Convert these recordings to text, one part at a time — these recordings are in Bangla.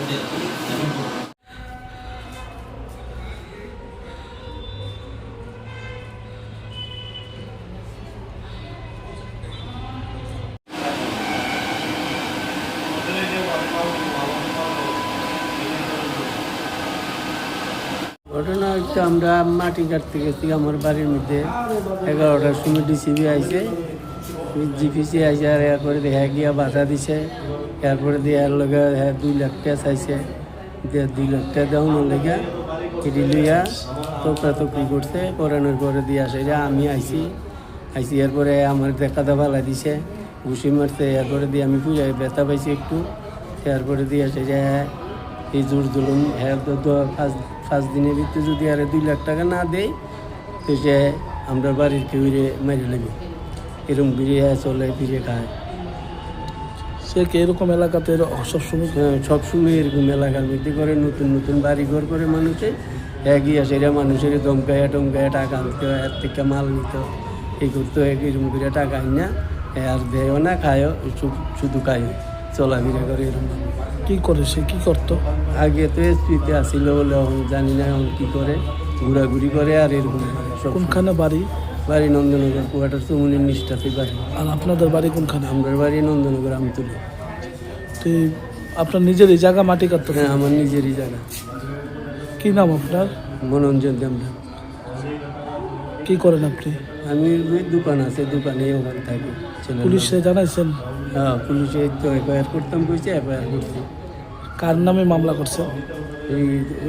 ঘটনা হচ্ছে আমরা মাটি কাটতে গেছি আমার বাড়ির মধ্যে 11টার সময় ডিসিবি আইছে, জিপিসি আইসে আর এরপরে দেখা গিয়া বাধা দিছে। এরপরে দেওয়ার লগে 2 লাখ টাকা চাইছে, 2 লাখ টাকা দেওয়ানোর লেগে এটি লইয়া তকরি করছে। করানোর পরে দিয়ে আসে আমি আইছি এরপরে আমার দেখা ফালা দিছে, ঘুষি মারছে। এরপরে দিয়ে আমি পুজায় ব্যথা পাইছি একটু। এরপরে দিয়ে আসে যে এই জোর জুলুম পাঁচ দিনের ভিতরে যদি আর 2 লাখ টাকা না দেয় তো সে আমরা বাড়ির কেউ মেরে নেবে। এরকম ফিরে চলে ফিরে খায়। সে কি এরকম এলাকাতে সবসময় এরকম এলাকার মধ্যে করে নতুন নতুন বাড়ি ঘর করে মানুষে এগিয়ে আসে। এরা মানুষের দমকায়া টাকা আনতে, এর থেকে মাল নিত, এই করতো। এরকম করে টাকা না আর দেয়ও না, খায়ও, শুধু খায়ও, চলাফেরা করে। এরকম কি করে সে কি করতো? আগে তো এসপিতে আসছিল বলে এখন জানি না এখন কী করে, ঘোরাঘুরি করে আর এরকম। কোনখানে বাড়ি? বাড়ি নন্দনগর, কুয়াটার চৌমুনির নিষ্ঠাতে বাড়ি। আর আপনাদের বাড়ি কোনখানে? আমার বাড়ি নন্দনগর, আমতুলি। তো আপনার নিজেরই জায়গা মাটি কাটতে? হ্যাঁ, আমার নিজেরই জায়গা। কি নাম আপনার? মনোরঞ্জন দেমরা। কি করেন আপনি? আমি দোকান আছে, দোকানে ওখানে থাকি। পুলিশে জানাইছেন? হ্যাঁ, পুলিশে তো এফআইআর করতাম, কইছে এফআইআর করছি। কার নামে মামলা করছে? এই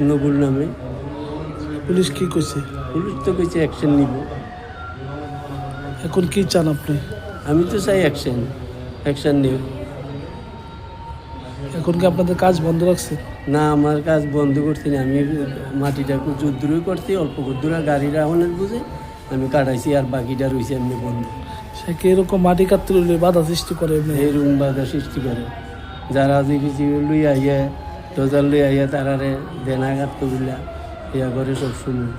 নবুল নামে। পুলিশ কি কইছে? পুলিশ তো কইছে অ্যাকশন নিব। এখন কি চান আপনি? আমি তো চাই অ্যাকশন নিব। এখন কি আপনাদের কাজ বন্ধ রাখছে? না, আমার কাজ বন্ধ করছি না। আমি মাটিটা জোর দূরই করছি, অল্প দূরে গাড়িটা অনেক বুঝে আমি কাটাইছি, আর বাকিটা রয়েছে এমনি বন্ধ। সে কি এরকম মাটি কাটতে বাধা সৃষ্টি করে? এইরকম বাধা সৃষ্টি করে। যারা জিপিসি লই আইয়া ডোজার লই আইয়া তারারে দেনা কাটতে বুঝলা ইয়া করে সব সময়।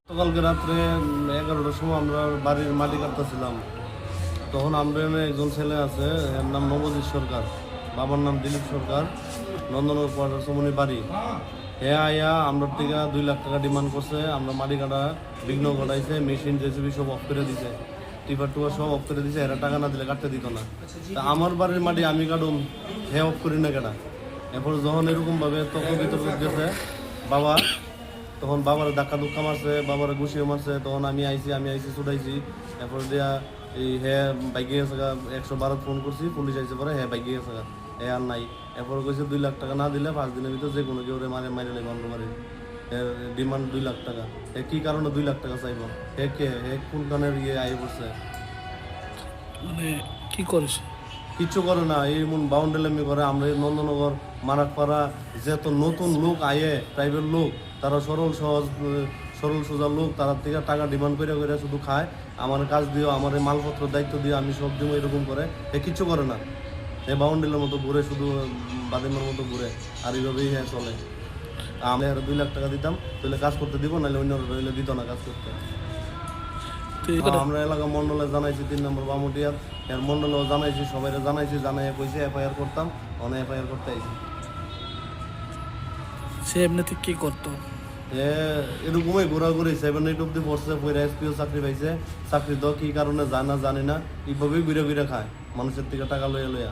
গতকালকে রাত্রে 11টার সময় আমরা বাড়ির মাটি কাটতেছিলাম। তখন আমরা একজন ছেলে আছে, এর নাম নবজিৎ সরকার, বাবার নাম দিলীপ সরকার, নন্দনগর কোয়ার্টার চৌমুনি বাড়ি। আইয়া আমরা থেকে 2 লাখ টাকা ডিমান্ড করছে। আমরা মাটি কাটা বিঘ্ন ঘটাইছে, মেশিন জেসিবি সব অফ করে দিছে, টিপার সব অফ করে দিছে। এরা টাকা না দিলে কাটতে দিত না। তা আমার বাড়ির মাটি আমি কাটুম, অফ করি না কেনা। এরপর যখন এরকমভাবে তর্ক বিতর্ক গেছে বাবা, তখন বাবার ধাক্কা ধুক্কা মারছে, বাবার ঘুষিয়ে মারছে। তখন আমি আইসি ছুটাইছি। এরপর দিয়া এই বাইকে গেছে, 112 ফোন করছি, পুলিশ আইসে পরে বাইকে গেছে, আর নাই। এরপর কইছে 2 লাখ টাকা না দিলে 5 দিনের ভিতরে যে কোনো কেউ মারে নেই, বন্ধ মারি। ডিমান্ড 2 লাখ টাকা। কি কারণে 2 লাখ টাকা চাইব? কোন কানের আই পড়ছে? মানে কি করেছে? কিচ্ছু করে না, এই মন বাউন্ডারি করে। আমরা নন্দনগর মারাকপাড়া যত নতুন লোক আয়ে, প্রাইভেট লোক, তারা সরল সোজা লোক, তারা থেকে টাকা ডিমান্ড করে শুধু খায়। আমার কাজ দিও, আমার মালপত্র দায়িত্ব দিও, আমি সব দিব, এরকম করে। কিচ্ছু করে না, এই বাউন্ডারির মতো ঘুরে, শুধু বাদিমের মতো ঘুরে। আর এইভাবেই চলে। আমি আর 2 লাখ টাকা দিতাম, তাহলে কাজ করতে দিব, নাহলে অন্য রইলে দিত না কাজ করতে। আমরা এলাকা মন্ডলে জানাইছি, 3 নম্বর বামুটিয়ার, এর মন্ডলেও জানাইছি, সবাই জানাইছি। জানাইয়া কইছে এফআইআর করতাম, অনেক এফআইআর করতে আইছি। সে এমনিতে কি করতো? এরকমই ঘোরাঘুরি, 7-8 অব্দি পড়ছে, পরে এসপিও চাকরি পাইছে। চাকরি তো কি কারণে জানি না, এইভাবেই ঘুরে খায় মানুষের থেকে টাকা লইয়া।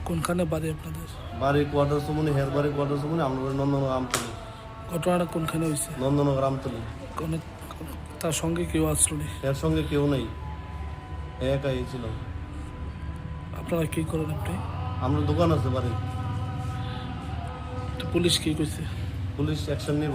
কোনখানে বাড়ি আপনাদের? বাড়ি কোয়ার্টার চৌমুনি, বাড়ি কোয়ার্টার চৌমুনি, আমরা নন্দনগর আমতলি। ঘটনাটা কোনখানে হয়েছে? নন্দনগর আমতলি। তার সঙ্গে কেউ আসলো? এর সঙ্গে কেউ নেই, একাই ছিল। আপনারা কি করেন আপনি? আমরা দোকান আছে বাড়ি। পুলিশ কি কইছে? পুলিশ অ্যাকশন নিব।